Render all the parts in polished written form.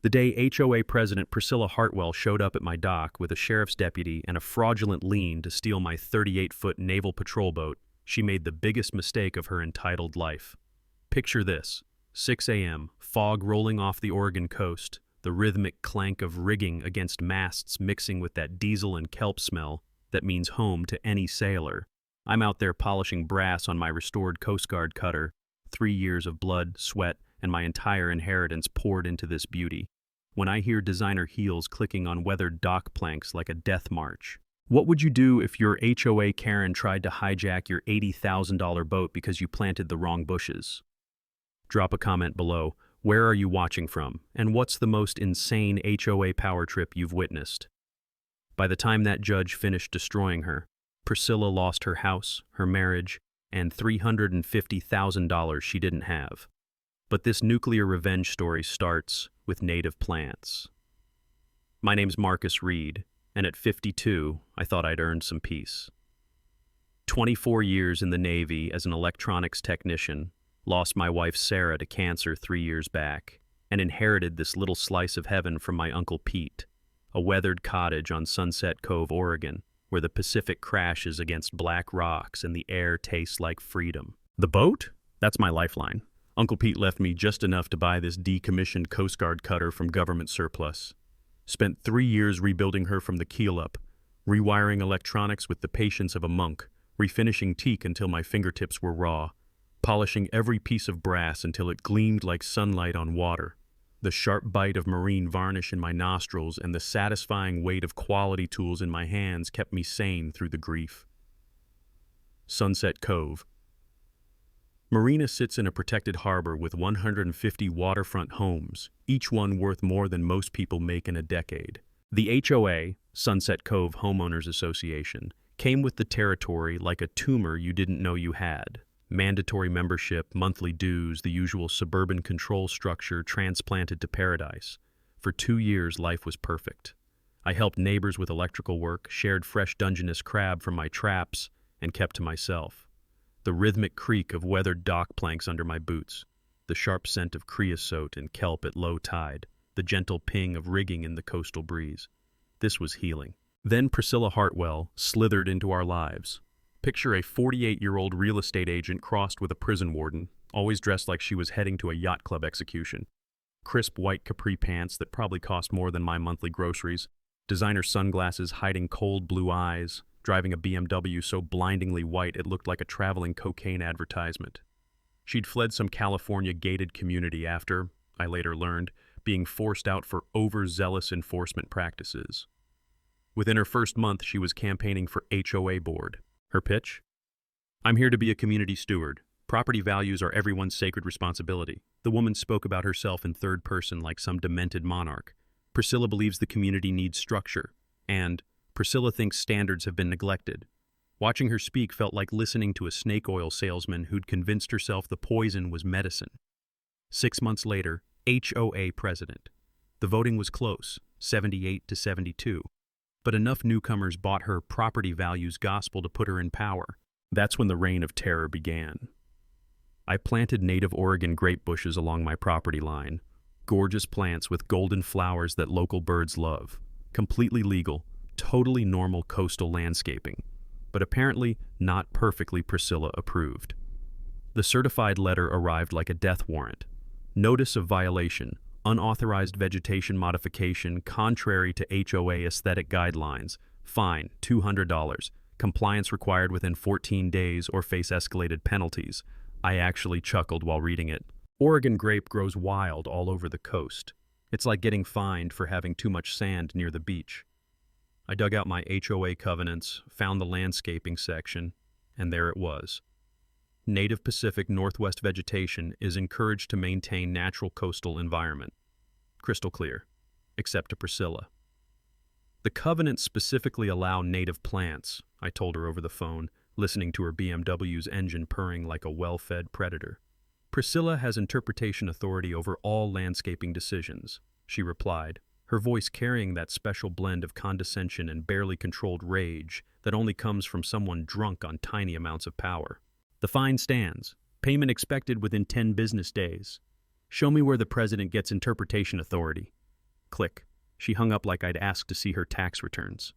The day HOA President Priscilla Hartwell showed up at my dock with a sheriff's deputy and a fraudulent lien to steal my 38-foot naval patrol boat, she made the biggest mistake of her entitled life. Picture this: 6 a.m., fog rolling off the Oregon coast, the rhythmic clank of rigging against masts mixing with that diesel and kelp smell that means home to any sailor. I'm out there polishing brass on my restored Coast Guard cutter, 3 years of blood, sweat, and my entire inheritance poured into this beauty, when I hear designer heels clicking on weathered dock planks like a death march. What would you do if your HOA Karen tried to hijack your $80,000 boat because you planted the wrong bushes? Drop a comment below. Where are you watching from? And what's the most insane HOA power trip you've witnessed? By the time that judge finished destroying her, Priscilla lost her house, her marriage, and $350,000 she didn't have. But this nuclear revenge story starts with native plants. My name's Marcus Reed, and at 52, I thought I'd earned some peace. 24 years in the Navy as an electronics technician, lost my wife Sarah to cancer 3 years back, and inherited this little slice of heaven from my Uncle Pete, a weathered cottage on Sunset Cove, Oregon, where the Pacific crashes against black rocks and the air tastes like freedom. The boat? That's my lifeline. Uncle Pete left me just enough to buy this decommissioned Coast Guard cutter from government surplus. Spent 3 years rebuilding her from the keel up, rewiring electronics with the patience of a monk, refinishing teak until my fingertips were raw, polishing every piece of brass until it gleamed like sunlight on water. The sharp bite of marine varnish in my nostrils and the satisfying weight of quality tools in my hands kept me sane through the grief. Sunset Cove. Marina sits in a protected harbor with 150 waterfront homes, each one worth more than most people make in a decade. The HOA, Sunset Cove Homeowners Association, came with the territory like a tumor you didn't know you had. Mandatory membership, monthly dues, the usual suburban control structure transplanted to paradise. For 2 years, life was perfect. I helped neighbors with electrical work, shared fresh Dungeness crab from my traps, and kept to myself. The rhythmic creak of weathered dock planks under my boots, the sharp scent of creosote and kelp at low tide, the gentle ping of rigging in the coastal breeze. This was healing. Then Priscilla Hartwell slithered into our lives. Picture a 48-year-old real estate agent crossed with a prison warden, always dressed like she was heading to a yacht club execution. Crisp white capri pants that probably cost more than my monthly groceries, designer sunglasses hiding cold blue eyes, driving a BMW so blindingly white it looked like a traveling cocaine advertisement. She'd fled some California gated community after, I later learned, being forced out for overzealous enforcement practices. Within her first month, she was campaigning for HOA board. Her pitch? I'm here to be a community steward. Property values are everyone's sacred responsibility. The woman spoke about herself in third person like some demented monarch. Priscilla believes the community needs structure, and Priscilla thinks standards have been neglected. Watching her speak felt like listening to a snake oil salesman who'd convinced herself the poison was medicine. 6 months later, HOA president. The voting was close, 78 to 72. But enough newcomers bought her property values gospel to put her in power. That's when the reign of terror began. I planted native Oregon grape bushes along my property line, gorgeous plants with golden flowers that local birds love, completely legal, totally normal coastal landscaping, but apparently not perfectly Priscilla approved. The certified letter arrived like a death warrant. Notice of violation, unauthorized vegetation modification contrary to HOA aesthetic guidelines, fine $200, compliance required within 14 days or face escalated penalties. I actually chuckled while reading it. Oregon grape grows wild all over the coast. It's like getting fined for having too much sand near the beach. I dug out my HOA covenants, found the landscaping section, and there it was. Native Pacific Northwest vegetation is encouraged to maintain natural coastal environment. Crystal clear, except to Priscilla. The covenants specifically allow native plants, I told her over the phone, listening to her BMW's engine purring like a well-fed predator. Priscilla has interpretation authority over all landscaping decisions, she replied, her voice carrying that special blend of condescension and barely controlled rage that only comes from someone drunk on tiny amounts of power. The fine stands. Payment expected within 10 business days. Show me where the president gets interpretation authority. Click. She hung up like I'd asked to see her tax returns.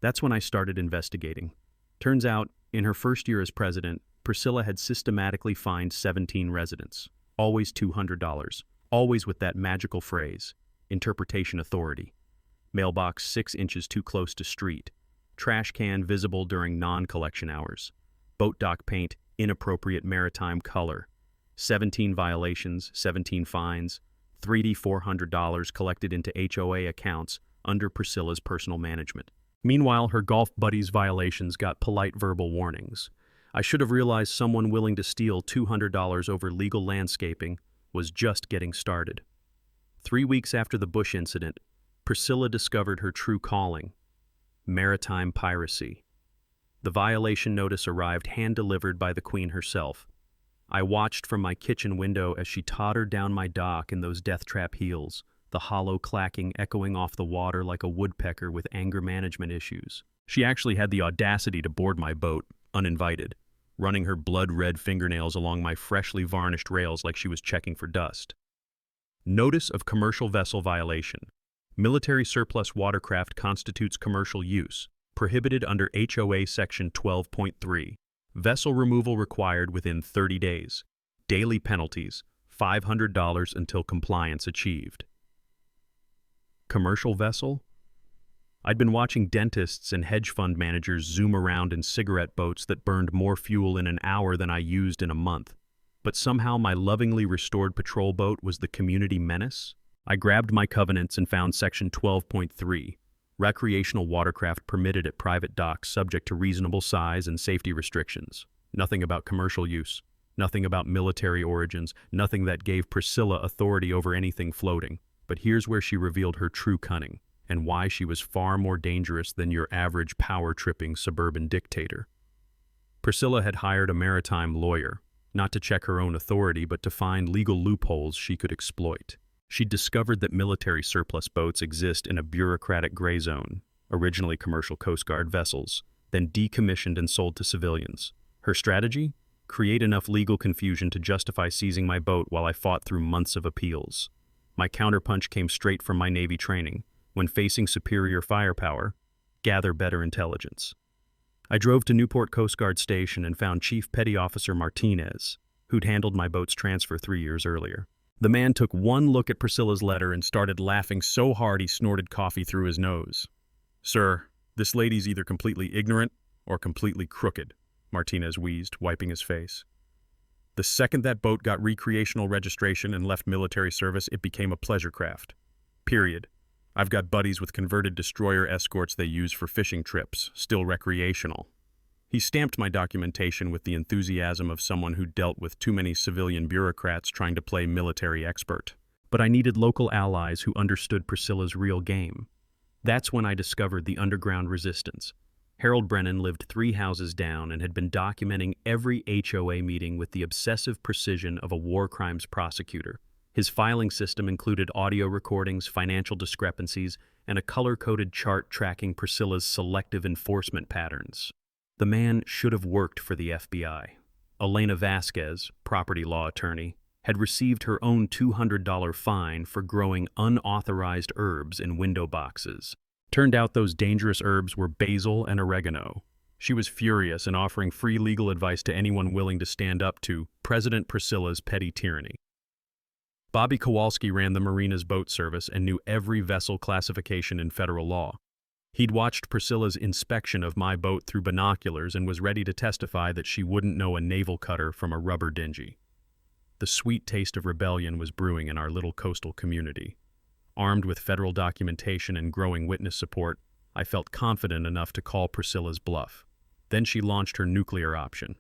That's when I started investigating. Turns out, in her first year as president, Priscilla had systematically fined 17 residents. Always $200. Always with that magical phrase, interpretation authority. Mailbox 6 inches too close to street. Trash can visible during non-collection hours. Boat dock paint, inappropriate maritime color. 17 violations, 17 fines. $400 collected into HOA accounts under Priscilla's personal management. Meanwhile, her golf buddies' violations got polite verbal warnings. I should have realized someone willing to steal $200 over legal landscaping was just getting started. 3 weeks after the Bush incident, Priscilla discovered her true calling: maritime piracy. The violation notice arrived hand-delivered by the Queen herself. I watched from my kitchen window as she tottered down my dock in those death-trap heels, the hollow clacking echoing off the water like a woodpecker with anger management issues. She actually had the audacity to board my boat, uninvited, running her blood-red fingernails along my freshly varnished rails like she was checking for dust. Notice of commercial vessel violation. Military surplus watercraft constitutes commercial use, prohibited under HOA Section 12.3. Vessel removal required within 30 days. Daily penalties, $500 until compliance achieved. Commercial vessel? I'd been watching dentists and hedge fund managers zoom around in cigarette boats that burned more fuel in an hour than I used in a month. But somehow my lovingly restored patrol boat was the community menace? I grabbed my covenants and found Section 12.3. Recreational watercraft permitted at private docks subject to reasonable size and safety restrictions. Nothing about commercial use. Nothing about military origins. Nothing that gave Priscilla authority over anything floating. But here's where she revealed her true cunning, and why she was far more dangerous than your average power-tripping suburban dictator. Priscilla had hired a maritime lawyer, not to check her own authority, but to find legal loopholes she could exploit. She'd discovered that military surplus boats exist in a bureaucratic gray zone, originally commercial Coast Guard vessels, then decommissioned and sold to civilians. Her strategy? Create enough legal confusion to justify seizing my boat while I fought through months of appeals. My counterpunch came straight from my Navy training. When facing superior firepower, gather better intelligence. I drove to Newport Coast Guard Station and found Chief Petty Officer Martinez, who'd handled my boat's transfer 3 years earlier. The man took one look at Priscilla's letter and started laughing so hard he snorted coffee through his nose. "Sir, this lady's either completely ignorant or completely crooked," Martinez wheezed, wiping his face. "The second that boat got recreational registration and left military service, it became a pleasure craft. Period. I've got buddies with converted destroyer escorts they use for fishing trips, still recreational." He stamped my documentation with the enthusiasm of someone who dealt with too many civilian bureaucrats trying to play military expert. But I needed local allies who understood Priscilla's real game. That's when I discovered the underground resistance. Harold Brennan lived 3 houses down and had been documenting every HOA meeting with the obsessive precision of a war crimes prosecutor. His filing system included audio recordings, financial discrepancies, and a color-coded chart tracking Priscilla's selective enforcement patterns. The man should have worked for the FBI. Elena Vasquez, property law attorney, had received her own $200 fine for growing unauthorized herbs in window boxes. Turned out those dangerous herbs were basil and oregano. She was furious and offering free legal advice to anyone willing to stand up to President Priscilla's petty tyranny. Bobby Kowalski ran the Marina's boat service and knew every vessel classification in federal law. He'd watched Priscilla's inspection of my boat through binoculars and was ready to testify that she wouldn't know a naval cutter from a rubber dinghy. The sweet taste of rebellion was brewing in our little coastal community. Armed with federal documentation and growing witness support, I felt confident enough to call Priscilla's bluff. Then she launched her nuclear option.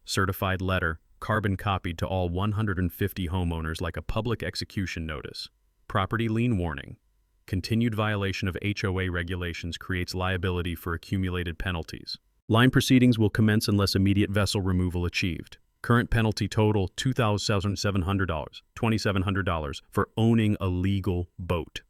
Certified letter, carbon copied to all 150 homeowners like a public execution notice. Property lien warning. Continued violation of HOA regulations creates liability for accumulated penalties. Line proceedings will commence unless immediate vessel removal achieved. Current penalty total $2,700, $2,700 for owning a legal boat.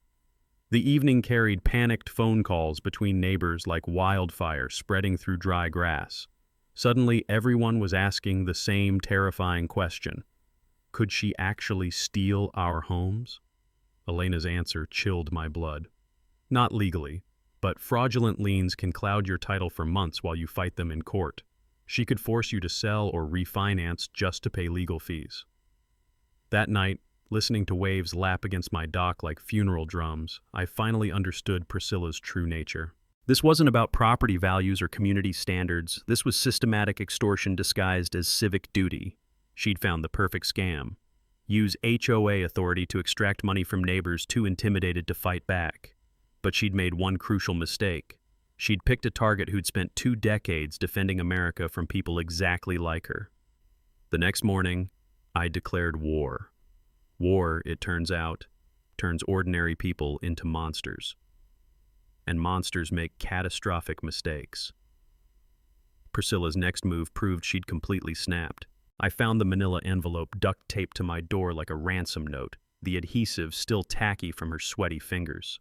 The evening carried panicked phone calls between neighbors like wildfire spreading through dry grass. Suddenly, everyone was asking the same terrifying question. Could she actually steal our homes? Elena's answer chilled my blood. Not legally, but fraudulent liens can cloud your title for months while you fight them in court. She could force you to sell or refinance just to pay legal fees. That night, listening to waves lap against my dock like funeral drums, I finally understood Priscilla's true nature. This wasn't about property values or community standards. This was systematic extortion disguised as civic duty. She'd found the perfect scam. Use HOA authority to extract money from neighbors too intimidated to fight back. But she'd made one crucial mistake. She'd picked a target who'd spent 2 decades defending America from people exactly like her. The next morning, I declared war. War, it turns out, turns ordinary people into monsters. And monsters make catastrophic mistakes. Priscilla's next move proved she'd completely snapped. I found the manila envelope duct taped to my door like a ransom note, the adhesive still tacky from her sweaty fingers.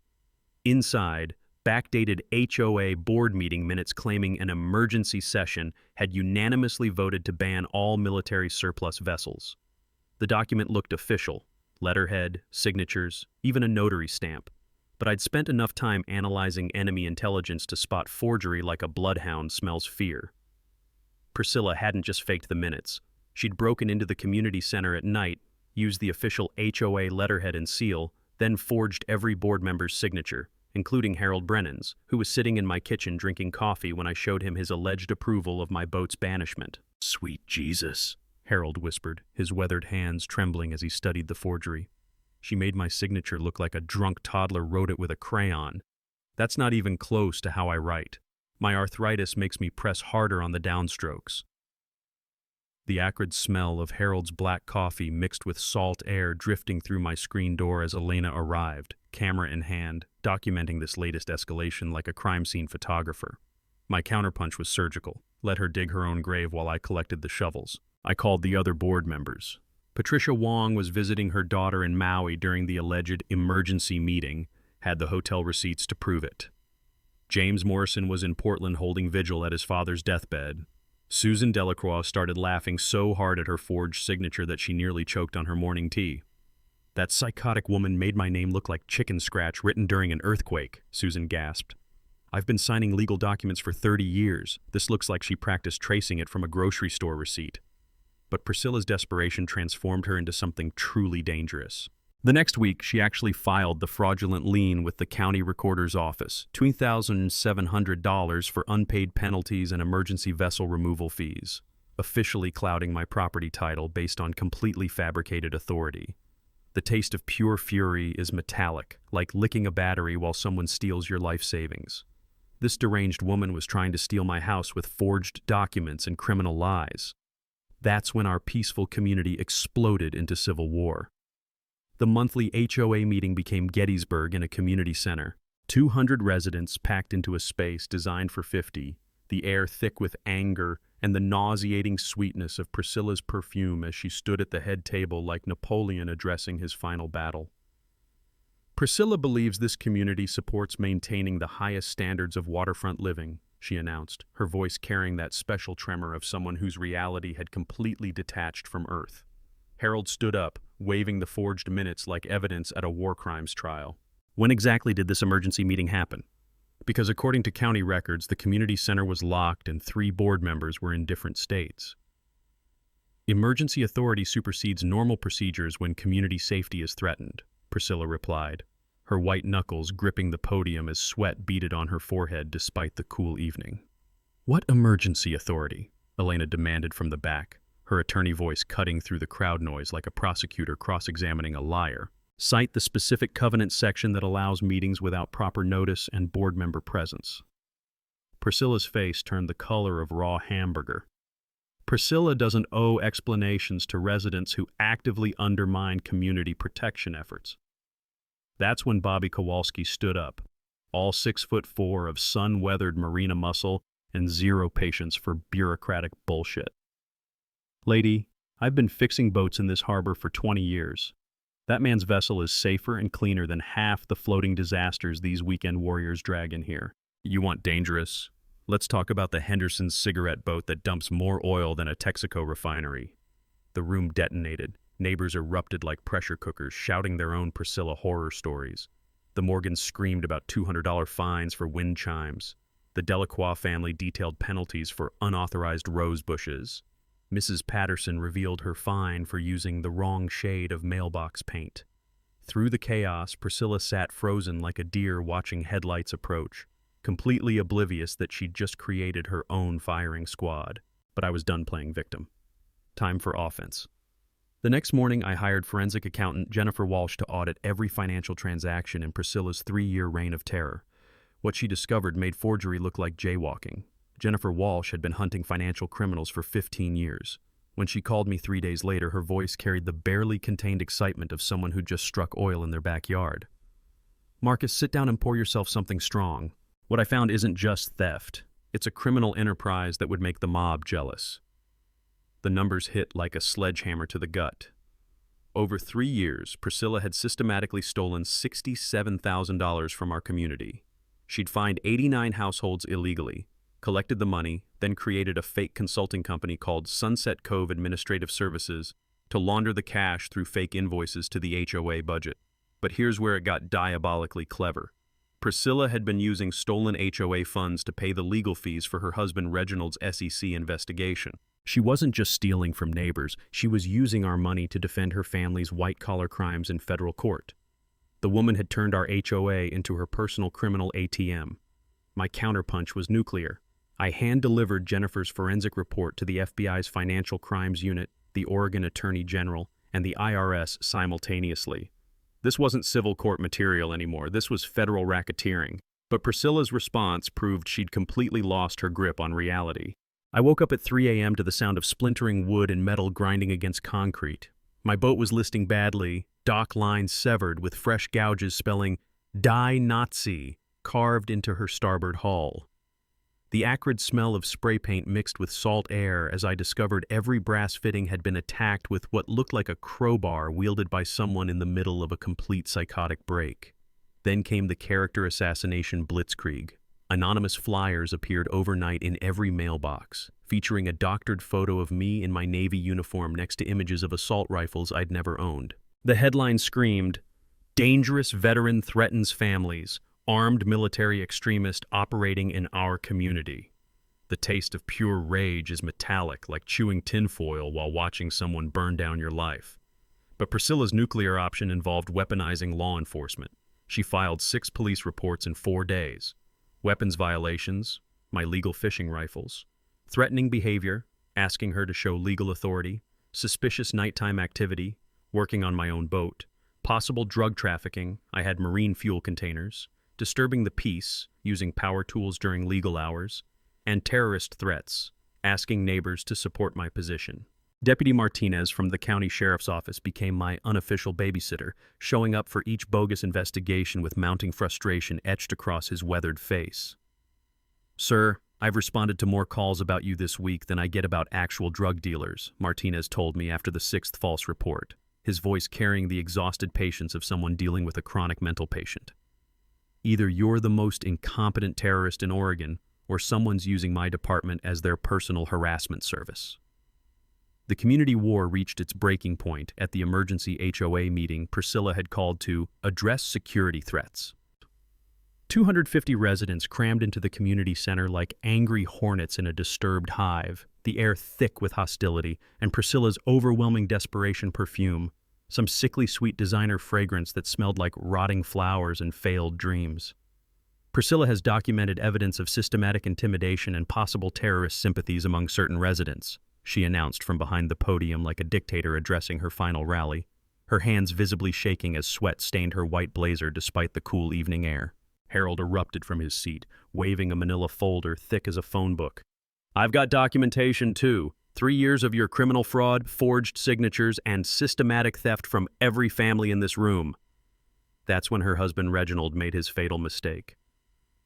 Inside, backdated HOA board meeting minutes claiming an emergency session had unanimously voted to ban all military surplus vessels. The document looked official, letterhead, signatures, even a notary stamp. But I'd spent enough time analyzing enemy intelligence to spot forgery like a bloodhound smells fear. Priscilla hadn't just faked the minutes. She'd broken into the community center at night, used the official HOA letterhead and seal, then forged every board member's signature, including Harold Brennan's, who was sitting in my kitchen drinking coffee when I showed him his alleged approval of my boat's banishment. "Sweet Jesus," Harold whispered, his weathered hands trembling as he studied the forgery. She made my signature look like a drunk toddler wrote it with a crayon. That's not even close to how I write. My arthritis makes me press harder on the downstrokes. The acrid smell of Harold's black coffee mixed with salt air drifting through my screen door as Elena arrived, camera in hand, documenting this latest escalation like a crime scene photographer. My counterpunch was surgical. Let her dig her own grave while I collected the shovels. I called the other board members. Patricia Wong was visiting her daughter in Maui during the alleged emergency meeting, had the hotel receipts to prove it. James Morrison was in Portland holding vigil at his father's deathbed. Susan Delacroix started laughing so hard at her forged signature that she nearly choked on her morning tea. "That psychotic woman made my name look like chicken scratch written during an earthquake," Susan gasped. "I've been signing legal documents for 30 years. This looks like she practiced tracing it from a grocery store receipt." But Priscilla's desperation transformed her into something truly dangerous. The next week, she actually filed the fraudulent lien with the county recorder's office, $2,700 for unpaid penalties and emergency vessel removal fees, officially clouding my property title based on completely fabricated authority. The taste of pure fury is metallic, like licking a battery while someone steals your life savings. This deranged woman was trying to steal my house with forged documents and criminal lies. That's when our peaceful community exploded into civil war. The monthly HOA meeting became Gettysburg in a community center. 200 residents packed into a space designed for 50, the air thick with anger and the nauseating sweetness of Priscilla's perfume as she stood at the head table like Napoleon addressing his final battle. Priscilla believes this community supports maintaining the highest standards of waterfront living, she announced, her voice carrying that special tremor of someone whose reality had completely detached from Earth. Harold stood up, waving the forged minutes like evidence at a war crimes trial. When exactly did this emergency meeting happen? Because according to county records, the community center was locked and 3 board members were in different states. Emergency authority supersedes normal procedures when community safety is threatened, Priscilla replied, her white knuckles gripping the podium as sweat beaded on her forehead despite the cool evening. "What emergency authority?" Elena demanded from the back, her attorney voice cutting through the crowd noise like a prosecutor cross-examining a liar. "Cite the specific covenant section that allows meetings without proper notice and board member presence." Priscilla's face turned the color of raw hamburger. Priscilla doesn't owe explanations to residents who actively undermine community protection efforts. That's when Bobby Kowalski stood up, all 6'4" of sun-weathered marina muscle and zero patience for bureaucratic bullshit. "Lady, I've been fixing boats in this harbor for 20 years. That man's vessel is safer and cleaner than half the floating disasters these weekend warriors drag in here. You want dangerous? Let's talk about the Henderson cigarette boat that dumps more oil than a Texaco refinery." The room detonated. Neighbors erupted like pressure cookers, shouting their own Priscilla horror stories. The Morgans screamed about $200 fines for wind chimes. The Delacroix family detailed penalties for unauthorized rose bushes. Mrs. Patterson revealed her fine for using the wrong shade of mailbox paint. Through the chaos, Priscilla sat frozen like a deer watching headlights approach, completely oblivious that she'd just created her own firing squad. But I was done playing victim. Time for offense. The next morning, I hired forensic accountant Jennifer Walsh to audit every financial transaction in Priscilla's 3-year reign of terror. What she discovered made forgery look like jaywalking. Jennifer Walsh had been hunting financial criminals for 15 years. When she called me 3 days later, her voice carried the barely contained excitement of someone who just struck oil in their backyard. "Marcus, sit down and pour yourself something strong. What I found isn't just theft. It's a criminal enterprise that would make the mob jealous." The numbers hit like a sledgehammer to the gut. Over 3 years, Priscilla had systematically stolen $67,000 from our community. She'd fined 89 households illegally, collected the money, then created a fake consulting company called Sunset Cove Administrative Services to launder the cash through fake invoices to the HOA budget. But here's where it got diabolically clever. Priscilla had been using stolen HOA funds to pay the legal fees for her husband Reginald's SEC investigation. She wasn't just stealing from neighbors, she was using our money to defend her family's white-collar crimes in federal court. The woman had turned our HOA into her personal criminal ATM. My counterpunch was nuclear. I hand-delivered Jennifer's forensic report to the FBI's Financial Crimes Unit, the Oregon Attorney General, and the IRS simultaneously. This wasn't civil court material anymore, this was federal racketeering. But Priscilla's response proved she'd completely lost her grip on reality. I woke up at 3 a.m. to the sound of splintering wood and metal grinding against concrete. My boat was listing badly, dock lines severed with fresh gouges spelling "Die Nazi" carved into her starboard hull. The acrid smell of spray paint mixed with salt air as I discovered every brass fitting had been attacked with what looked like a crowbar wielded by someone in the middle of a complete psychotic break. Then came the character assassination blitzkrieg. Anonymous flyers appeared overnight in every mailbox, featuring a doctored photo of me in my Navy uniform next to images of assault rifles I'd never owned. The headline screamed, "Dangerous veteran threatens families. Armed military extremist operating in our community." The taste of pure rage is metallic, like chewing tinfoil while watching someone burn down your life. But Priscilla's nuclear option involved weaponizing law enforcement. She filed 6 police reports in 4 days. Weapons violations, my legal fishing rifles, threatening behavior, asking her to show legal authority, suspicious nighttime activity, working on my own boat, possible drug trafficking, I had marine fuel containers, disturbing the peace, using power tools during legal hours, and terrorist threats, asking neighbors to support my position. Deputy Martinez from the county sheriff's office became my unofficial babysitter, showing up for each bogus investigation with mounting frustration etched across his weathered face. "Sir, I've responded to more calls about you this week than I get about actual drug dealers," Martinez told me after the 6th false report, his voice carrying the exhausted patience of someone dealing with a chronic mental patient. "Either you're the most incompetent terrorist in Oregon, or someone's using my department as their personal harassment service." The community war reached its breaking point at the emergency HOA meeting Priscilla had called to address security threats. 250 residents crammed into the community center like angry hornets in a disturbed hive, the air thick with hostility and Priscilla's overwhelming desperation perfume, some sickly sweet designer fragrance that smelled like rotting flowers and failed dreams. Priscilla has documented evidence of systematic intimidation and possible terrorist sympathies among certain residents, she announced from behind the podium like a dictator addressing her final rally, her hands visibly shaking as sweat stained her white blazer despite the cool evening air. Harold erupted from his seat, waving a manila folder thick as a phone book. "I've got documentation, too. 3 years of your criminal fraud, forged signatures, and systematic theft from every family in this room." That's when her husband Reginald made his fatal mistake.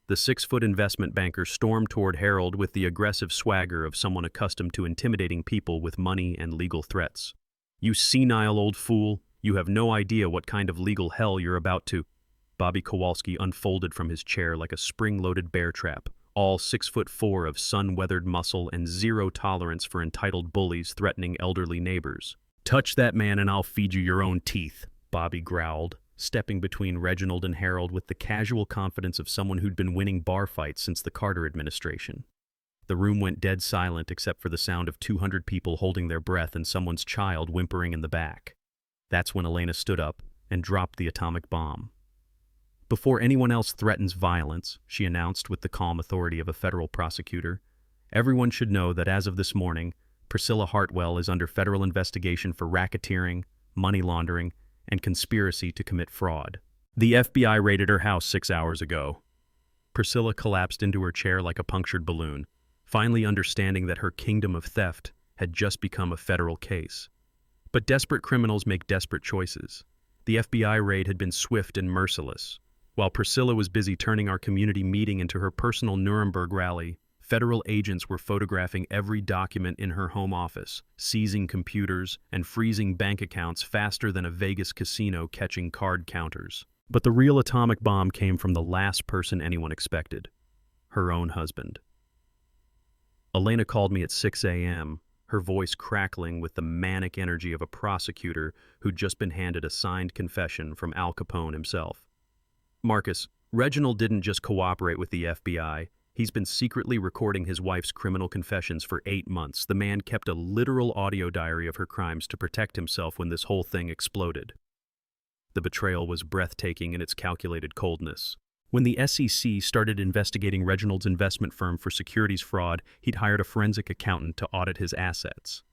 The 6-foot investment banker stormed toward Harold with the aggressive swagger of someone accustomed to intimidating people with money and legal threats. "You senile old fool, you have no idea what kind of legal hell you're about to—" Bobby Kowalski unfolded from his chair like a spring-loaded bear trap, all 6'4" of sun-weathered muscle and zero tolerance for entitled bullies threatening elderly neighbors. Touch that man and I'll feed you your own teeth, Bobby growled, stepping between Reginald and Harold with the casual confidence of someone who'd been winning bar fights since the Carter administration. The room went dead silent except for the sound of 200 people holding their breath and someone's child whimpering in the back. That's when Elena stood up and dropped the atomic bomb. Before anyone else threatens violence, she announced with the calm authority of a federal prosecutor, everyone should know that as of this morning, Priscilla Hartwell is under federal investigation for racketeering, money laundering, and conspiracy to commit fraud. The FBI raided her house 6 hours ago. Priscilla collapsed into her chair like a punctured balloon, finally understanding that her kingdom of theft had just become a federal case. But desperate criminals make desperate choices. The FBI raid had been swift and merciless. While Priscilla was busy turning our community meeting into her personal Nuremberg rally, federal agents were photographing every document in her home office, seizing computers, and freezing bank accounts faster than a Vegas casino catching card counters. But the real atomic bomb came from the last person anyone expected, her own husband. Elena called me at 6 a.m., her voice crackling with the manic energy of a prosecutor who'd just been handed a signed confession from Al Capone himself. Marcus, Reginald didn't just cooperate with the FBI. He's been secretly recording his wife's criminal confessions for 8 months. The man kept a literal audio diary of her crimes to protect himself when this whole thing exploded. The betrayal was breathtaking in its calculated coldness. When the SEC started investigating Reginald's investment firm for securities fraud, he'd hired a forensic accountant to audit his assets.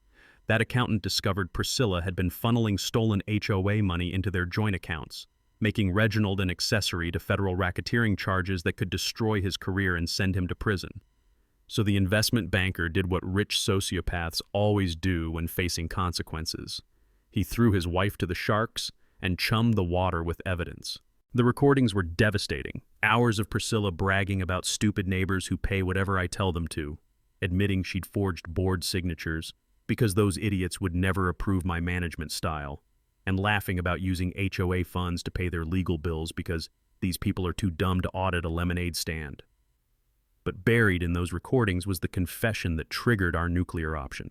That accountant discovered Priscilla had been funneling stolen HOA money into their joint accounts, making Reginald an accessory to federal racketeering charges that could destroy his career and send him to prison. So the investment banker did what rich sociopaths always do when facing consequences. He threw his wife to the sharks and chummed the water with evidence. The recordings were devastating. Hours of Priscilla bragging about stupid neighbors who pay whatever I tell them to, admitting she'd forged board signatures because those idiots would never approve my management style, and laughing about using HOA funds to pay their legal bills because these people are too dumb to audit a lemonade stand. But buried in those recordings was the confession that triggered our nuclear option.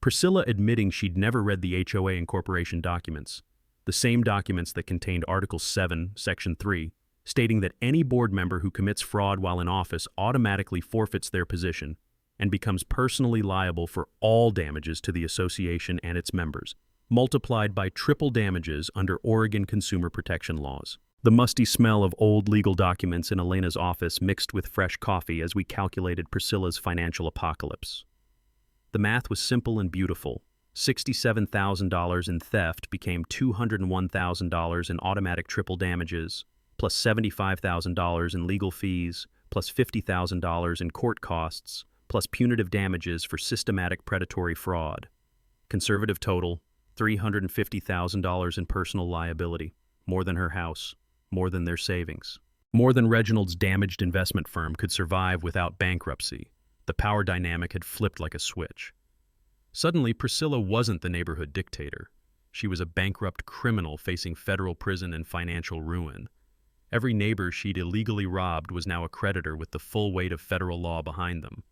Priscilla admitting she'd never read the HOA incorporation documents, the same documents that contained Article 7, Section 3, stating that any board member who commits fraud while in office automatically forfeits their position and becomes personally liable for all damages to the association and its members, multiplied by triple damages under Oregon consumer protection laws. The musty smell of old legal documents in Elena's office mixed with fresh coffee as we calculated Priscilla's financial apocalypse. The math was simple and beautiful. $67,000 in theft became $201,000 in automatic triple damages, plus $75,000 in legal fees, plus $50,000 in court costs, plus punitive damages for systematic predatory fraud. Conservative total, $350,000 in personal liability, more than her house, more than their savings. More than Reginald's damaged investment firm could survive without bankruptcy. The power dynamic had flipped like a switch. Suddenly, Priscilla wasn't the neighborhood dictator. She was a bankrupt criminal facing federal prison and financial ruin. Every neighbor she'd illegally robbed was now a creditor with the full weight of federal law behind them.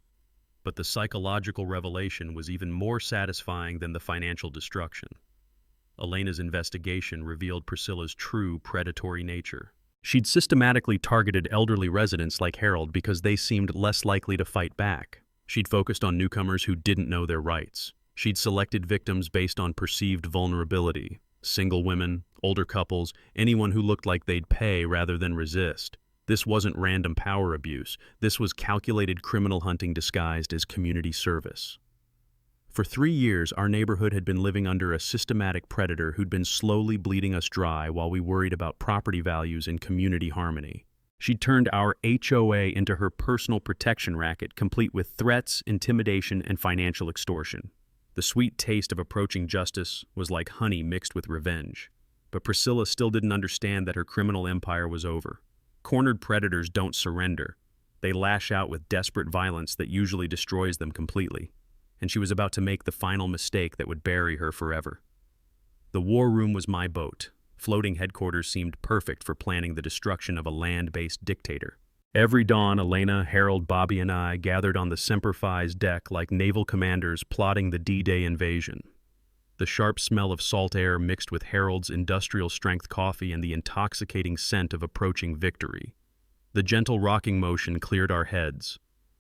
But the psychological revelation was even more satisfying than the financial destruction. Elena's investigation revealed Priscilla's true predatory nature. She'd systematically targeted elderly residents like Harold because they seemed less likely to fight back. She'd focused on newcomers who didn't know their rights. She'd selected victims based on perceived vulnerability. Single women, older couples, anyone who looked like they'd pay rather than resist. This wasn't random power abuse. This was calculated criminal hunting disguised as community service. For 3 years, our neighborhood had been living under a systematic predator who'd been slowly bleeding us dry while we worried about property values and community harmony. She'd turned our HOA into her personal protection racket, complete with threats, intimidation, and financial extortion. The sweet taste of approaching justice was like honey mixed with revenge. But Priscilla still didn't understand that her criminal empire was over. Cornered predators don't surrender. They lash out with desperate violence that usually destroys them completely. And she was about to make the final mistake that would bury her forever. The war room was my boat. Floating headquarters seemed perfect for planning the destruction of a land-based dictator. Every dawn, Elena, Harold, Bobby, and I gathered on the Semper Fi's deck like naval commanders plotting the D-Day invasion. The sharp smell of salt air mixed with Harold's industrial-strength coffee and the intoxicating scent of approaching victory. The gentle rocking motion cleared our heads.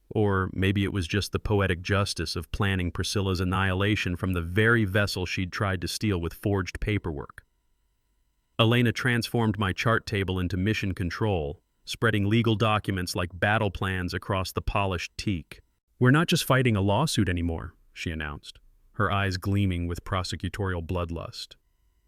Or maybe it was just the poetic justice of planning Priscilla's annihilation from the very vessel she'd tried to steal with forged paperwork. Elena transformed my chart table into mission control, spreading legal documents like battle plans across the polished teak. "We're not just fighting a lawsuit anymore," she announced, her eyes gleaming with prosecutorial bloodlust.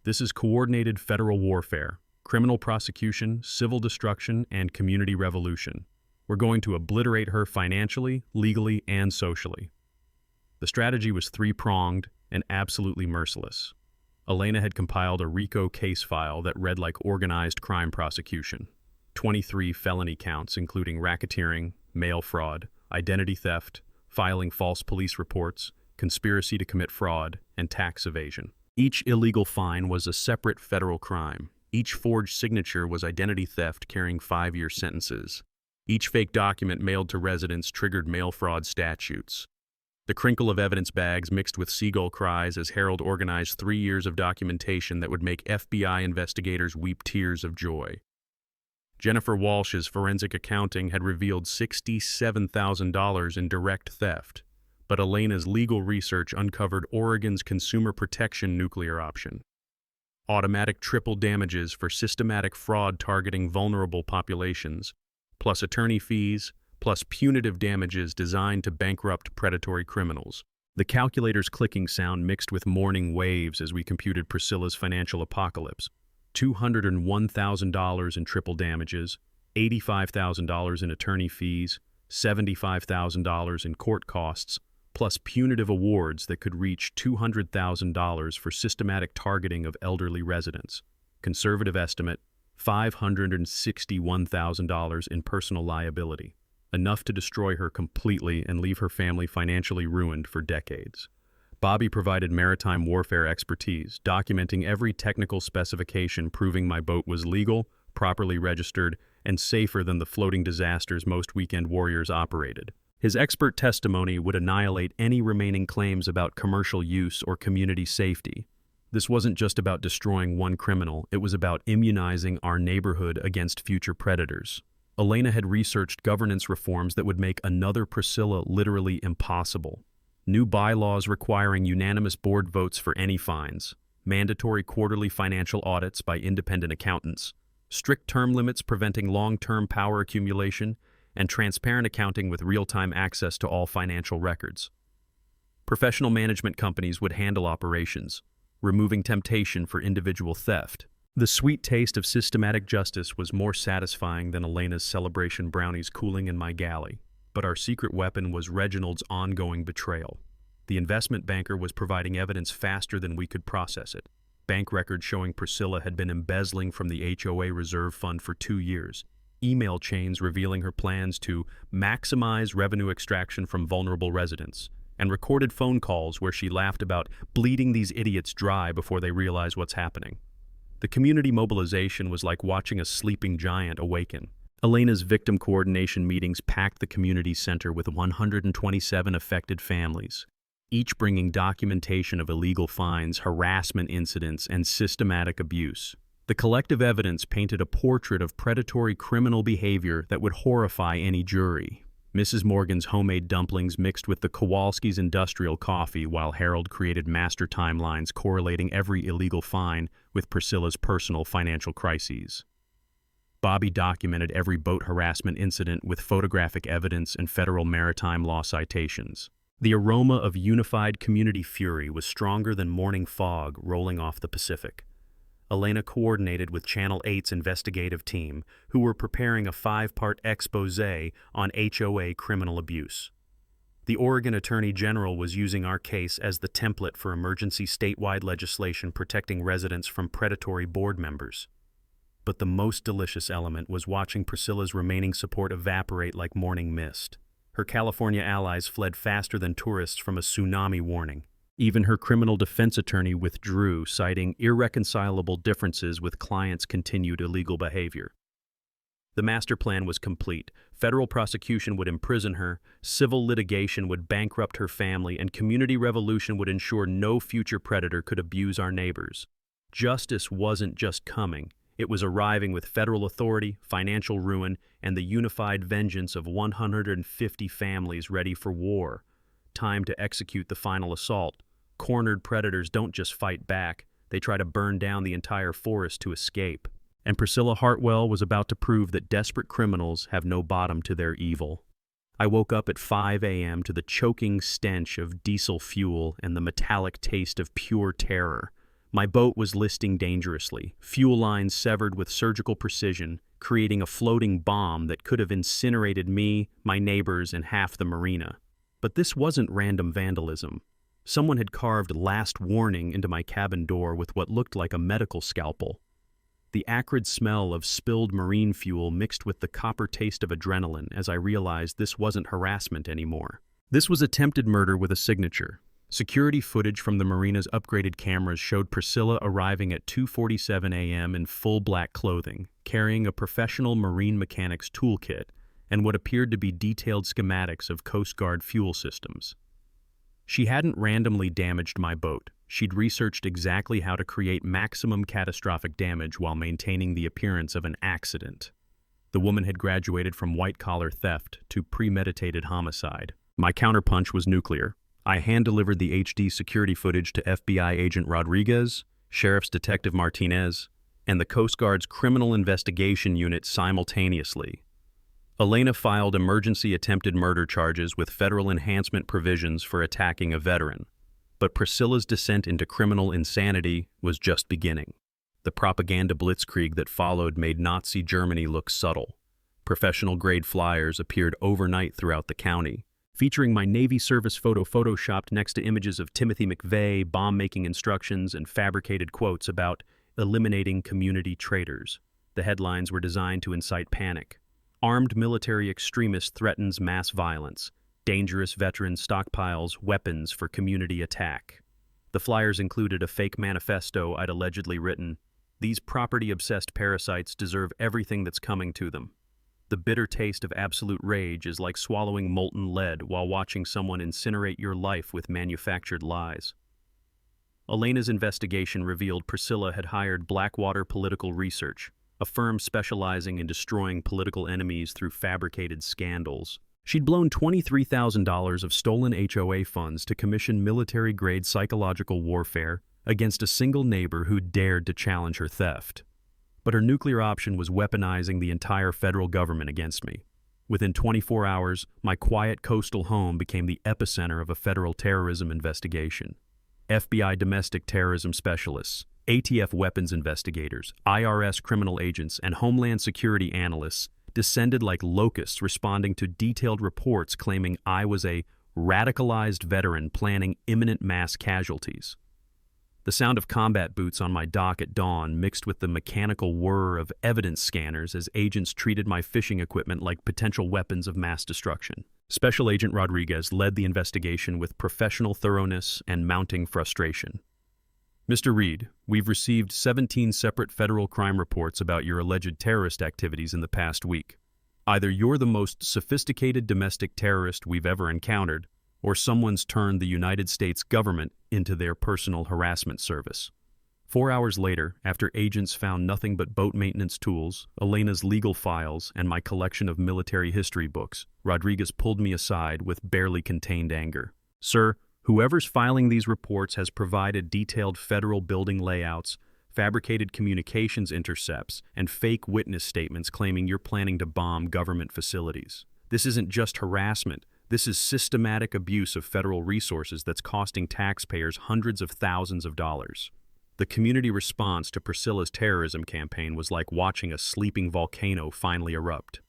"This is coordinated federal warfare, criminal prosecution, civil destruction, and community revolution. We're going to obliterate her financially, legally, and socially." The strategy was three-pronged and absolutely merciless. Elena had compiled a RICO case file that read like organized crime prosecution. 23 felony counts including racketeering, mail fraud, identity theft, filing false police reports, conspiracy to commit fraud, and tax evasion. Each illegal fine was a separate federal crime. Each forged signature was identity theft carrying 5-year sentences. Each fake document mailed to residents triggered mail fraud statutes. The crinkle of evidence bags mixed with seagull cries as Harold organized 3 years of documentation that would make FBI investigators weep tears of joy. Jennifer Walsh's forensic accounting had revealed $67,000 in direct theft, but Elena's legal research uncovered Oregon's consumer protection nuclear option. Automatic triple damages for systematic fraud targeting vulnerable populations, plus attorney fees, plus punitive damages designed to bankrupt predatory criminals. The calculator's clicking sound mixed with mourning waves as we computed Priscilla's financial apocalypse. $201,000 in triple damages, $85,000 in attorney fees, $75,000 in court costs, plus punitive awards that could reach $200,000 for systematic targeting of elderly residents. Conservative estimate, $561,000 in personal liability, enough to destroy her completely and leave her family financially ruined for decades. Bobby provided maritime warfare expertise, documenting every technical specification proving my boat was legal, properly registered, and safer than the floating disasters most weekend warriors operated. His expert testimony would annihilate any remaining claims about commercial use or community safety. This wasn't just about destroying one criminal, it was about immunizing our neighborhood against future predators. Elena had researched governance reforms that would make another Priscilla literally impossible. New bylaws requiring unanimous board votes for any fines, mandatory quarterly financial audits by independent accountants, strict term limits preventing long-term power accumulation, and transparent accounting with real-time access to all financial records. Professional management companies would handle operations, removing temptation for individual theft. The sweet taste of systematic justice was more satisfying than Elena's celebration brownies cooling in my galley. But our secret weapon was Reginald's ongoing betrayal. The investment banker was providing evidence faster than we could process it. Bank records showing Priscilla had been embezzling from the HOA reserve fund for 2 years. Email chains revealing her plans to maximize revenue extraction from vulnerable residents. And recorded phone calls where she laughed about bleeding these idiots dry before they realize what's happening. The community mobilization was like watching a sleeping giant awaken. Elena's victim coordination meetings packed the community center with 127 affected families, each bringing documentation of illegal fines, harassment incidents, and systematic abuse. The collective evidence painted a portrait of predatory criminal behavior that would horrify any jury. Mrs. Morgan's homemade dumplings mixed with the Kowalski's industrial coffee while Harold created master timelines correlating every illegal fine with Priscilla's personal financial crises. Bobby documented every boat harassment incident with photographic evidence and federal maritime law citations. The aroma of unified community fury was stronger than morning fog rolling off the Pacific. Elena coordinated with Channel 8's investigative team, who were preparing a 5-part exposé on HOA criminal abuse. The Oregon Attorney General was using our case as the template for emergency statewide legislation protecting residents from predatory board members. But the most delicious element was watching Priscilla's remaining support evaporate like morning mist. Her California allies fled faster than tourists from a tsunami warning. Even her criminal defense attorney withdrew, citing irreconcilable differences with clients' continued illegal behavior. The master plan was complete. Federal prosecution would imprison her, civil litigation would bankrupt her family, and community revolution would ensure no future predator could abuse our neighbors. Justice wasn't just coming. It was arriving with federal authority, financial ruin, and the unified vengeance of 150 families ready for war. Time to execute the final assault. Cornered predators don't just fight back. They try to burn down the entire forest to escape. And Priscilla Hartwell was about to prove that desperate criminals have no bottom to their evil. I woke up at 5 a.m. to the choking stench of diesel fuel and the metallic taste of pure terror. My boat was listing dangerously, fuel lines severed with surgical precision, creating a floating bomb that could have incinerated me, my neighbors, and half the marina. But this wasn't random vandalism. Someone had carved "Last Warning" into my cabin door with what looked like a medical scalpel. The acrid smell of spilled marine fuel mixed with the copper taste of adrenaline as I realized this wasn't harassment anymore. This was attempted murder with a signature. Security footage from the marina's upgraded cameras showed Priscilla arriving at 2:47 a.m. in full black clothing, carrying a professional marine mechanic's toolkit and what appeared to be detailed schematics of Coast Guard fuel systems. She hadn't randomly damaged my boat. She'd researched exactly how to create maximum catastrophic damage while maintaining the appearance of an accident. The woman had graduated from white-collar theft to premeditated homicide. My counterpunch was nuclear. I hand-delivered the HD security footage to FBI agent Rodriguez, Sheriff's Detective Martinez, and the Coast Guard's Criminal Investigation Unit simultaneously. Elena filed emergency attempted murder charges with federal enhancement provisions for attacking a veteran. But Priscilla's descent into criminal insanity was just beginning. The propaganda blitzkrieg that followed made Nazi Germany look subtle. Professional-grade flyers appeared overnight throughout the county, featuring my Navy service photo photoshopped next to images of Timothy McVeigh, bomb-making instructions, and fabricated quotes about eliminating community traitors. The headlines were designed to incite panic. Armed military extremist threatens mass violence. Dangerous veteran stockpiles weapons for community attack. The flyers included a fake manifesto I'd allegedly written. These property-obsessed parasites deserve everything that's coming to them. The bitter taste of absolute rage is like swallowing molten lead while watching someone incinerate your life with manufactured lies. Elena's investigation revealed Priscilla had hired Blackwater Political Research, a firm specializing in destroying political enemies through fabricated scandals. She'd blown $23,000 of stolen HOA funds to commission military-grade psychological warfare against a single neighbor who dared to challenge her theft. But her nuclear option was weaponizing the entire federal government against me. Within 24 hours, my quiet coastal home became the epicenter of a federal terrorism investigation. FBI domestic terrorism specialists, ATF weapons investigators, IRS criminal agents, and Homeland Security analysts descended like locusts responding to detailed reports claiming I was a radicalized veteran planning imminent mass casualties. The sound of combat boots on my dock at dawn mixed with the mechanical whir of evidence scanners as agents treated my fishing equipment like potential weapons of mass destruction. Special Agent Rodriguez led the investigation with professional thoroughness and mounting frustration. Mr. Reed, we've received 17 separate federal crime reports about your alleged terrorist activities in the past week. Either you're the most sophisticated domestic terrorist we've ever encountered, or someone's turned the United States government into their personal harassment service. 4 hours later, after agents found nothing but boat maintenance tools, Elena's legal files, and my collection of military history books, Rodriguez pulled me aside with barely contained anger. Sir, whoever's filing these reports has provided detailed federal building layouts, fabricated communications intercepts, and fake witness statements claiming you're planning to bomb government facilities. This isn't just harassment. This is systematic abuse of federal resources that's costing taxpayers hundreds of thousands of dollars. The community response to Priscilla's terrorism campaign was like watching a sleeping volcano finally erupt.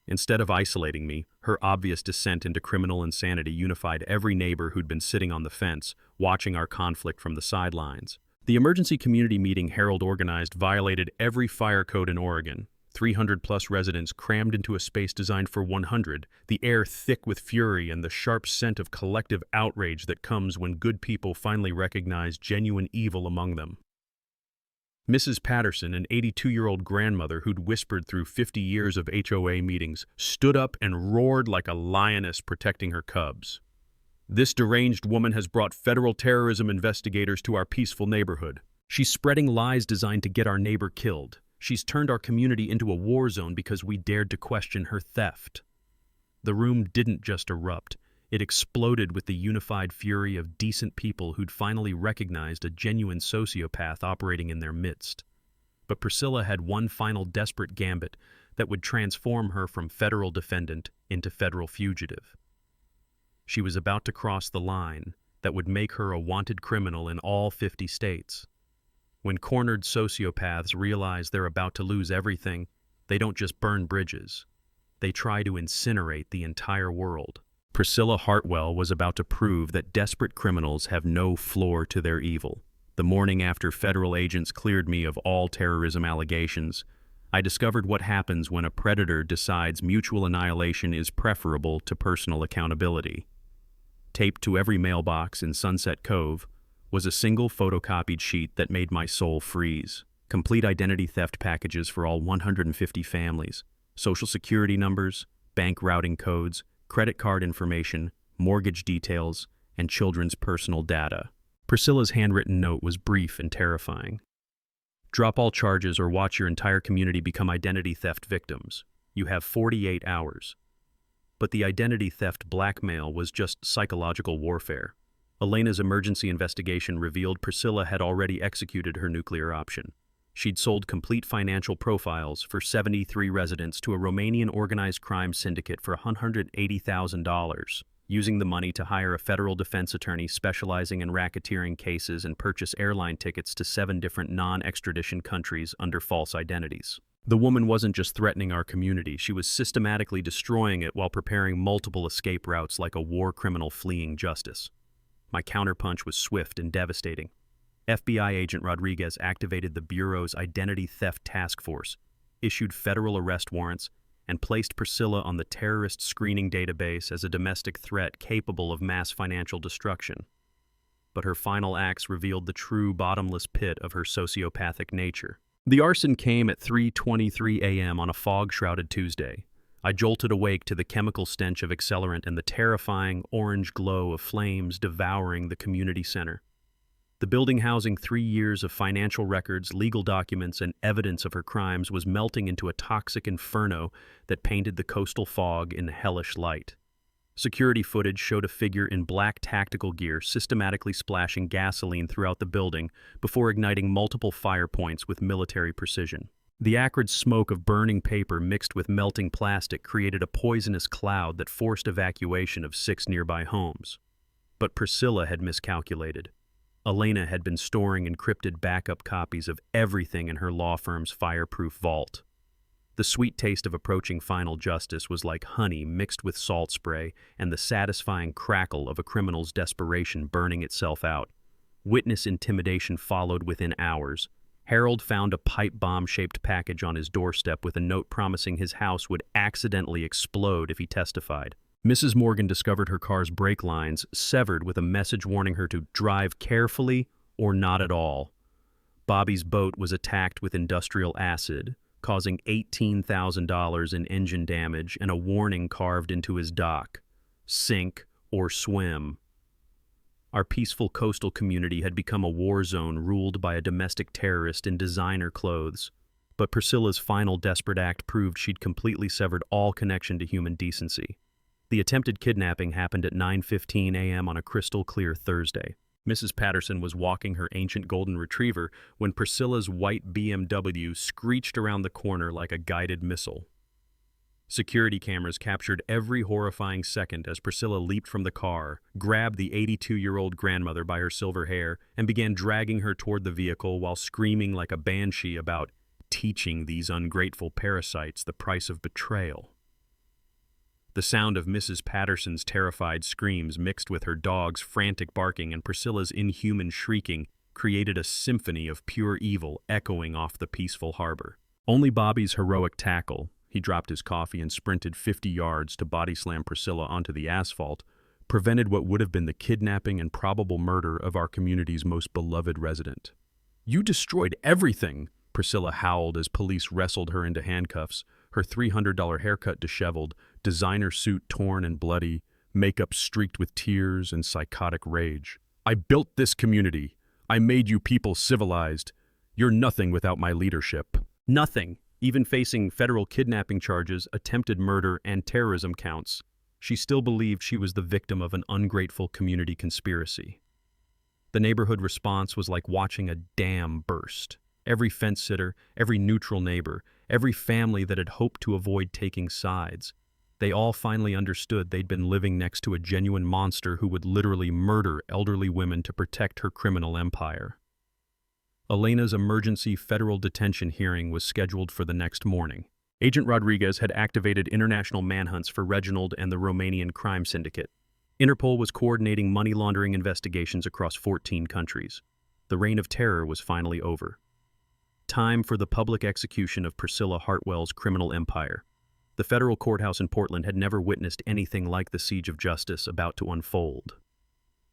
Instead of isolating me, her obvious descent into criminal insanity unified every neighbor who'd been sitting on the fence, watching our conflict from the sidelines. The emergency community meeting Harold organized violated every fire code in Oregon. 300-plus residents crammed into a space designed for 100, the air thick with fury and the sharp scent of collective outrage that comes when good people finally recognize genuine evil among them. Mrs. Patterson, an 82-year-old grandmother who'd whispered through 50 years of HOA meetings, stood up and roared like a lioness protecting her cubs. "This deranged woman has brought federal terrorism investigators to our peaceful neighborhood. She's spreading lies designed to get our neighbor killed. She's turned our community into a war zone because we dared to question her theft." The room didn't just erupt. It exploded with the unified fury of decent people who'd finally recognized a genuine sociopath operating in their midst. But Priscilla had one final desperate gambit that would transform her from federal defendant into federal fugitive. She was about to cross the line that would make her a wanted criminal in all 50 states. When cornered sociopaths realize they're about to lose everything, they don't just burn bridges. They try to incinerate the entire world. Priscilla Hartwell was about to prove that desperate criminals have no floor to their evil. The morning after federal agents cleared me of all terrorism allegations, I discovered what happens when a predator decides mutual annihilation is preferable to personal accountability. Taped to every mailbox in Sunset Cove was a single photocopied sheet that made my soul freeze. Complete identity theft packages for all 150 families, social security numbers, bank routing codes, credit card information, mortgage details, and children's personal data. Priscilla's handwritten note was brief and terrifying. "Drop all charges or watch your entire community become identity theft victims. You have 48 hours. But the identity theft blackmail was just psychological warfare. Elena's emergency investigation revealed Priscilla had already executed her nuclear option. She'd sold complete financial profiles for 73 residents to a Romanian organized crime syndicate for $180,000, using the money to hire a federal defense attorney specializing in racketeering cases and purchase airline tickets to 7 different non-extradition countries under false identities. The woman wasn't just threatening our community, she was systematically destroying it while preparing multiple escape routes like a war criminal fleeing justice. My counterpunch was swift and devastating. FBI agent Rodriguez activated the Bureau's Identity Theft Task Force, issued federal arrest warrants, and placed Priscilla on the terrorist screening database as a domestic threat capable of mass financial destruction. But her final acts revealed the true bottomless pit of her sociopathic nature. The arson came at 3:23 a.m. on a fog-shrouded Tuesday. I jolted awake to the chemical stench of accelerant and the terrifying orange glow of flames devouring the community center. The building housing 3 years of financial records, legal documents, and evidence of her crimes was melting into a toxic inferno that painted the coastal fog in hellish light. Security footage showed a figure in black tactical gear systematically splashing gasoline throughout the building before igniting multiple fire points with military precision. The acrid smoke of burning paper mixed with melting plastic created a poisonous cloud that forced evacuation of 6 nearby homes. But Priscilla had miscalculated. Elena had been storing encrypted backup copies of everything in her law firm's fireproof vault. The sweet taste of approaching final justice was like honey mixed with salt spray and the satisfying crackle of a criminal's desperation burning itself out. Witness intimidation followed within hours. Harold found a pipe bomb-shaped package on his doorstep with a note promising his house would accidentally explode if he testified. Mrs. Morgan discovered her car's brake lines severed with a message warning her to drive carefully or not at all. Bobby's boat was attacked with industrial acid, causing $18,000 in engine damage and a warning carved into his dock: sink or swim. Our peaceful coastal community had become a war zone ruled by a domestic terrorist in designer clothes. But Priscilla's final desperate act proved she'd completely severed all connection to human decency. The attempted kidnapping happened at 9:15 a.m. on a crystal-clear Thursday. Mrs. Patterson was walking her ancient golden retriever when Priscilla's white BMW screeched around the corner like a guided missile. Security cameras captured every horrifying second as Priscilla leaped from the car, grabbed the 82-year-old grandmother by her silver hair, and began dragging her toward the vehicle while screaming like a banshee about teaching these ungrateful parasites the price of betrayal. The sound of Mrs. Patterson's terrified screams mixed with her dog's frantic barking and Priscilla's inhuman shrieking created a symphony of pure evil echoing off the peaceful harbor. Only Bobby's heroic tackle — he dropped his coffee and sprinted 50 yards to body slam Priscilla onto the asphalt — prevented what would have been the kidnapping and probable murder of our community's most beloved resident. "You destroyed everything," Priscilla howled as police wrestled her into handcuffs, her $300 haircut disheveled, designer suit torn and bloody, makeup streaked with tears and psychotic rage. "I built this community. I made you people civilized. You're nothing without my leadership." Nothing, even facing federal kidnapping charges, attempted murder, and terrorism counts. She still believed she was the victim of an ungrateful community conspiracy. The neighborhood response was like watching a dam burst. Every fence-sitter, every neutral neighbor, every family that had hoped to avoid taking sides, they all finally understood they'd been living next to a genuine monster who would literally murder elderly women to protect her criminal empire. Elena's emergency federal detention hearing was scheduled for the next morning. Agent Rodriguez had activated international manhunts for Reginald and the Romanian crime syndicate. Interpol was coordinating money laundering investigations across 14 countries. The reign of terror was finally over. Time for the public execution of Priscilla Hartwell's criminal empire. The federal courthouse in Portland had never witnessed anything like the siege of justice about to unfold.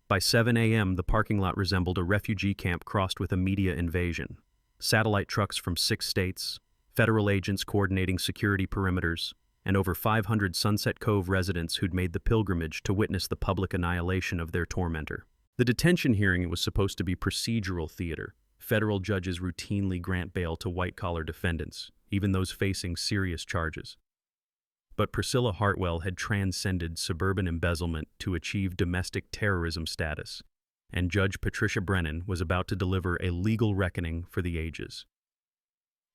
By 7 a.m., the parking lot resembled a refugee camp crossed with a media invasion. Satellite trucks from 6 states, federal agents coordinating security perimeters, and over 500 Sunset Cove residents who'd made the pilgrimage to witness the public annihilation of their tormentor. The detention hearing was supposed to be procedural theater. Federal judges routinely grant bail to white-collar defendants, even those facing serious charges. But Priscilla Hartwell had transcended suburban embezzlement to achieve domestic terrorism status, and Judge Patricia Brennan was about to deliver a legal reckoning for the ages.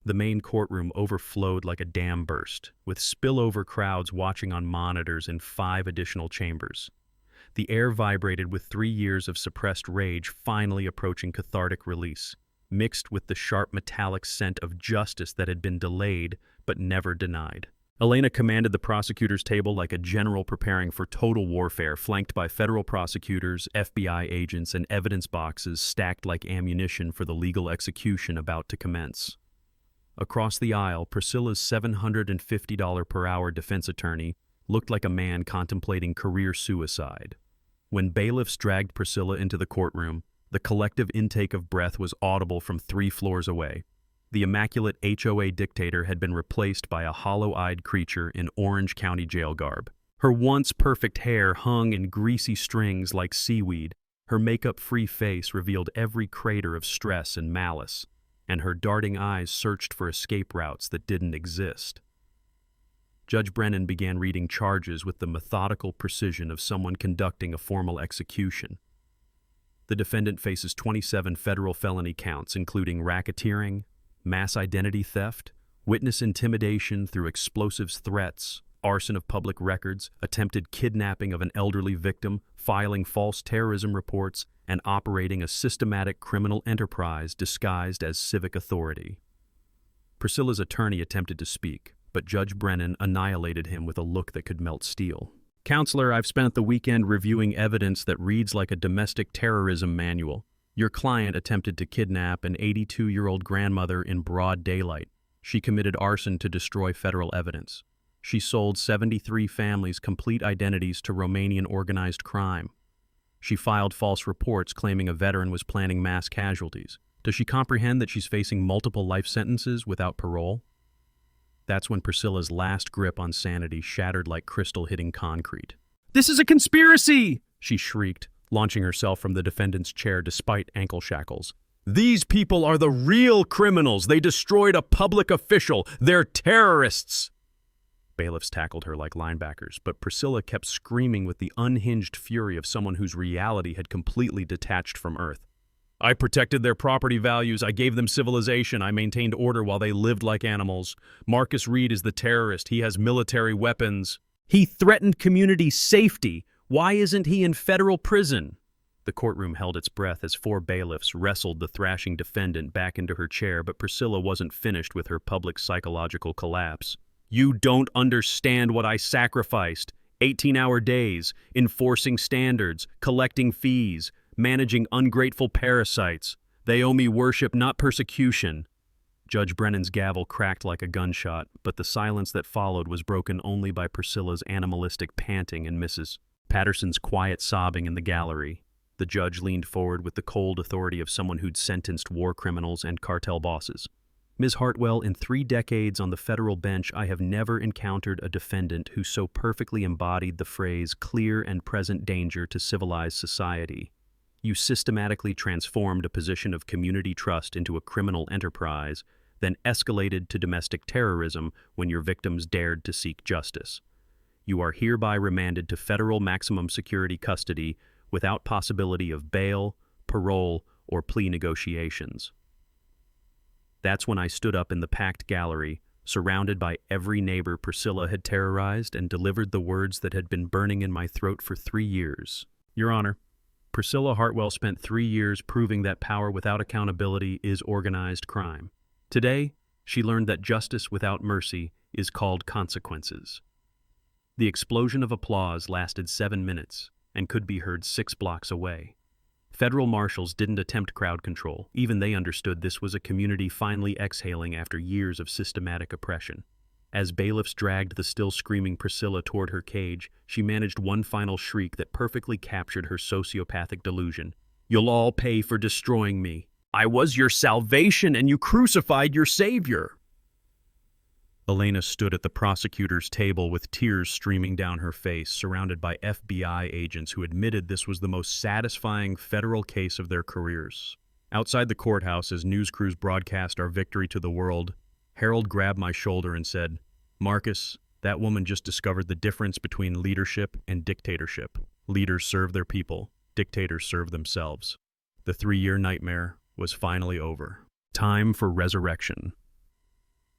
The main courtroom overflowed like a dam burst, with spillover crowds watching on monitors in 5 additional chambers. The air vibrated with 3 years of suppressed rage finally approaching cathartic release, mixed with the sharp metallic scent of justice that had been delayed but never denied. Elena commanded the prosecutor's table like a general preparing for total warfare, flanked by federal prosecutors, FBI agents, and evidence boxes stacked like ammunition for the legal execution about to commence. Across the aisle, Priscilla's $750 per hour defense attorney looked like a man contemplating career suicide. When bailiffs dragged Priscilla into the courtroom, the collective intake of breath was audible from 3 floors away. The immaculate HOA dictator had been replaced by a hollow-eyed creature in Orange County jail garb. Her once perfect hair hung in greasy strings like seaweed. Her makeup-free face revealed every crater of stress and malice, and her darting eyes searched for escape routes that didn't exist. Judge Brennan began reading charges with the methodical precision of someone conducting a formal execution. The defendant faces 27 federal felony counts, including racketeering, mass identity theft, witness intimidation through explosives threats, arson of public records, attempted kidnapping of an elderly victim, filing false terrorism reports, and operating a systematic criminal enterprise disguised as civic authority. Priscilla's attorney attempted to speak, but Judge Brennan annihilated him with a look that could melt steel. "Counselor, I've spent the weekend reviewing evidence that reads like a domestic terrorism manual. Your client attempted to kidnap an 82-year-old grandmother in broad daylight. She committed arson to destroy federal evidence. She sold 73 families' complete identities to Romanian organized crime. She filed false reports claiming a veteran was planning mass casualties. Does she comprehend that she's facing multiple life sentences without parole?" That's when Priscilla's last grip on sanity shattered like crystal hitting concrete. "This is a conspiracy!" she shrieked, launching herself from the defendant's chair despite ankle shackles. "These people are the real criminals. They destroyed a public official. They're terrorists!" Bailiffs tackled her like linebackers, but Priscilla kept screaming with the unhinged fury of someone whose reality had completely detached from Earth. "I protected their property values. I gave them civilization. I maintained order while they lived like animals. Marcus Reed is the terrorist. He has military weapons. He threatened community safety. Why isn't he in federal prison?" The courtroom held its breath as 4 bailiffs wrestled the thrashing defendant back into her chair, but Priscilla wasn't finished with her public psychological collapse. "You don't understand what I sacrificed. 18-hour days, enforcing standards, collecting fees, managing ungrateful parasites. They owe me worship, not persecution." Judge Brennan's gavel cracked like a gunshot, but the silence that followed was broken only by Priscilla's animalistic panting and Mrs. Patterson's quiet sobbing in the gallery. The judge leaned forward with the cold authority of someone who'd sentenced war criminals and cartel bosses. Ms. Hartwell, in 3 decades on the federal bench, I have never encountered a defendant who so perfectly embodied the phrase clear and present danger to civilized society. You systematically transformed a position of community trust into a criminal enterprise, then escalated to domestic terrorism when your victims dared to seek justice. You are hereby remanded to federal maximum security custody without possibility of bail, parole, or plea negotiations. That's when I stood up in the packed gallery, surrounded by every neighbor Priscilla had terrorized, and delivered the words that had been burning in my throat for 3 years. Your Honor, Priscilla Hartwell spent 3 years proving that power without accountability is organized crime. Today, she learned that justice without mercy is called consequences. The explosion of applause lasted 7 minutes and could be heard 6 blocks away. Federal marshals didn't attempt crowd control. Even they understood this was a community finally exhaling after years of systematic oppression. As bailiffs dragged the still screaming Priscilla toward her cage, she managed one final shriek that perfectly captured her sociopathic delusion. "You'll all pay for destroying me. I was your salvation and you crucified your savior." Elena stood at the prosecutor's table with tears streaming down her face, surrounded by FBI agents who admitted this was the most satisfying federal case of their careers. Outside the courthouse, as news crews broadcast our victory to the world, Harold grabbed my shoulder and said, "Marcus, that woman just discovered the difference between leadership and dictatorship. Leaders serve their people, dictators serve themselves." The 3-year nightmare was finally over. Time for resurrection.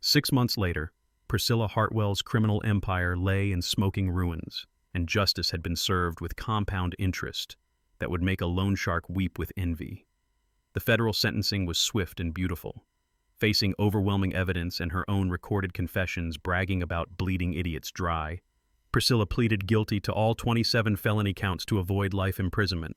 6 months later, Priscilla Hartwell's criminal empire lay in smoking ruins, and justice had been served with compound interest that would make a loan shark weep with envy. The federal sentencing was swift and beautiful. Facing overwhelming evidence and her own recorded confessions bragging about bleeding idiots dry, Priscilla pleaded guilty to all 27 felony counts to avoid life imprisonment.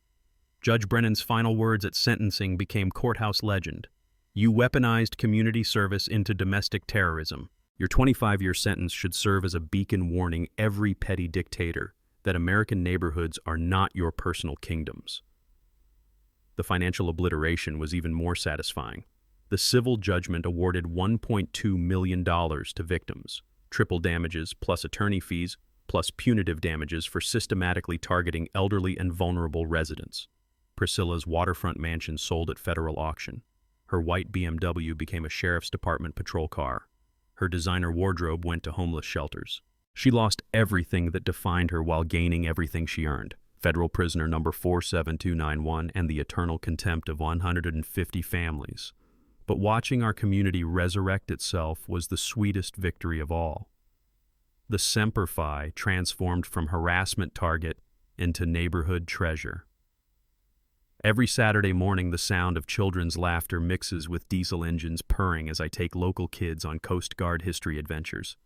Judge Brennan's final words at sentencing became courthouse legend. "You weaponized community service into domestic terrorism. Your 25-year sentence should serve as a beacon warning every petty dictator that American neighborhoods are not your personal kingdoms." The financial obliteration was even more satisfying. The civil judgment awarded $1.2 million to victims, triple damages plus attorney fees plus punitive damages for systematically targeting elderly and vulnerable residents. Priscilla's waterfront mansion sold at federal auction. Her white BMW became a sheriff's department patrol car. Her designer wardrobe went to homeless shelters. She lost everything that defined her while gaining everything she earned: federal prisoner number 47291 and the eternal contempt of 150 families. But watching our community resurrect itself was the sweetest victory of all. The Semper Fi transformed from harassment target into neighborhood treasure. Every Saturday morning, the sound of children's laughter mixes with diesel engines purring as I take local kids on Coast Guard history adventures.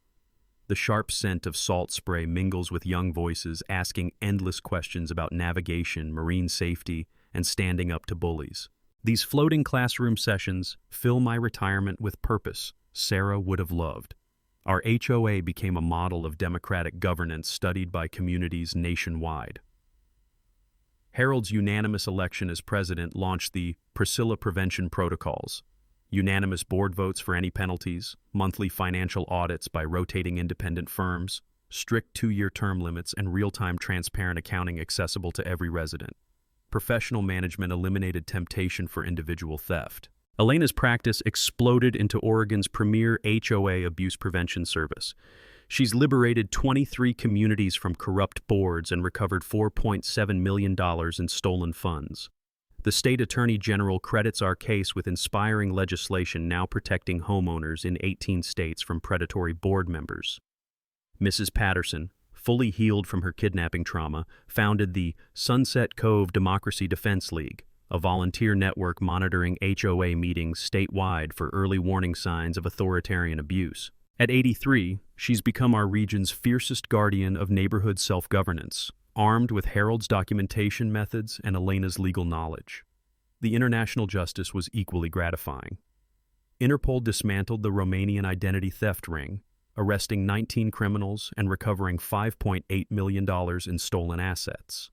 The sharp scent of salt spray mingles with young voices asking endless questions about navigation, marine safety, and standing up to bullies. These floating classroom sessions fill my retirement with purpose Sarah would have loved. Our HOA became a model of democratic governance studied by communities nationwide. Harold's unanimous election as president launched the Priscilla Prevention Protocols, unanimous board votes for any penalties, monthly financial audits by rotating independent firms, strict 2-year term limits, and real-time transparent accounting accessible to every resident. Professional management eliminated temptation for individual theft. Elena's practice exploded into Oregon's premier HOA abuse prevention service. She's liberated 23 communities from corrupt boards and recovered $4.7 million in stolen funds. The state attorney general credits our case with inspiring legislation now protecting homeowners in 18 states from predatory board members. Mrs. Patterson, fully healed from her kidnapping trauma, founded the Sunset Cove Democracy Defense League, a volunteer network monitoring HOA meetings statewide for early warning signs of authoritarian abuse. At 83, she's become our region's fiercest guardian of neighborhood self-governance, armed with Harold's documentation methods and Elena's legal knowledge. The international justice was equally gratifying. Interpol dismantled the Romanian identity theft ring, arresting 19 criminals and recovering $5.8 million in stolen assets.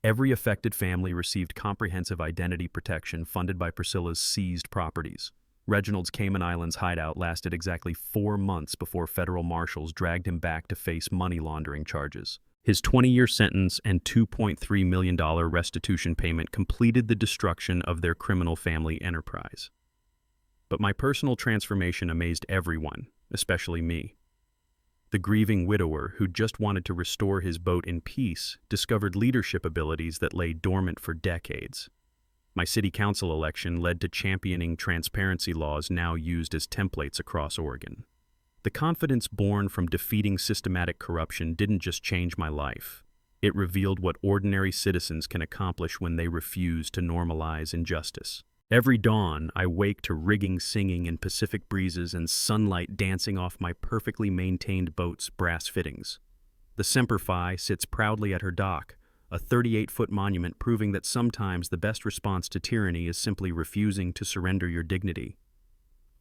Every affected family received comprehensive identity protection funded by Priscilla's seized properties. Reginald's Cayman Islands hideout lasted exactly 4 months before federal marshals dragged him back to face money laundering charges. His 20-year sentence and $2.3 million restitution payment completed the destruction of their criminal family enterprise. But my personal transformation amazed everyone, especially me. The grieving widower, who just wanted to restore his boat in peace, discovered leadership abilities that lay dormant for decades. My city council election led to championing transparency laws now used as templates across Oregon. The confidence born from defeating systematic corruption didn't just change my life. It revealed what ordinary citizens can accomplish when they refuse to normalize injustice. Every dawn, I wake to rigging singing in Pacific breezes and sunlight dancing off my perfectly maintained boat's brass fittings. The Semper Fi sits proudly at her dock, a 38-foot monument proving that sometimes the best response to tyranny is simply refusing to surrender your dignity.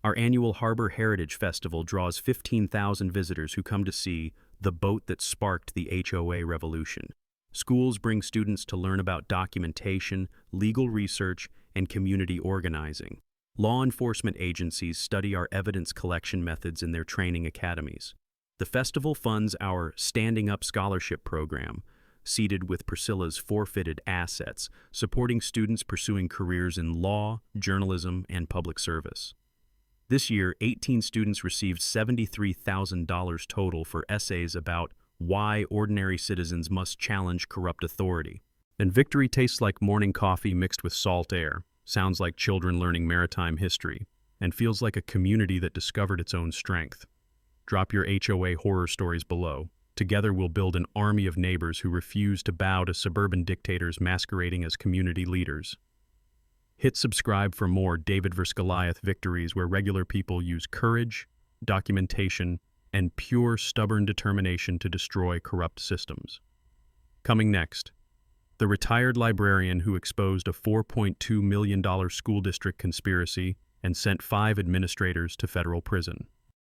Our annual Harbor Heritage Festival draws 15,000 visitors who come to see the boat that sparked the HOA revolution. Schools bring students to learn about documentation, legal research, and community organizing. Law enforcement agencies study our evidence collection methods in their training academies. The festival funds our Standing Up Scholarship program, seeded with Priscilla's forfeited assets, supporting students pursuing careers in law, journalism, and public service. This year, 18 students received $73,000 total for essays about why ordinary citizens must challenge corrupt authority. And victory tastes like morning coffee mixed with salt air, sounds like children learning maritime history, and feels like a community that discovered its own strength. Drop your HOA horror stories below. Together we'll build an army of neighbors who refuse to bow to suburban dictators masquerading as community leaders. Hit subscribe for more David vs. Goliath victories where regular people use courage, documentation, and pure stubborn determination to destroy corrupt systems. Coming next, the retired librarian who exposed a $4.2 million school district conspiracy and sent 5 administrators to federal prison.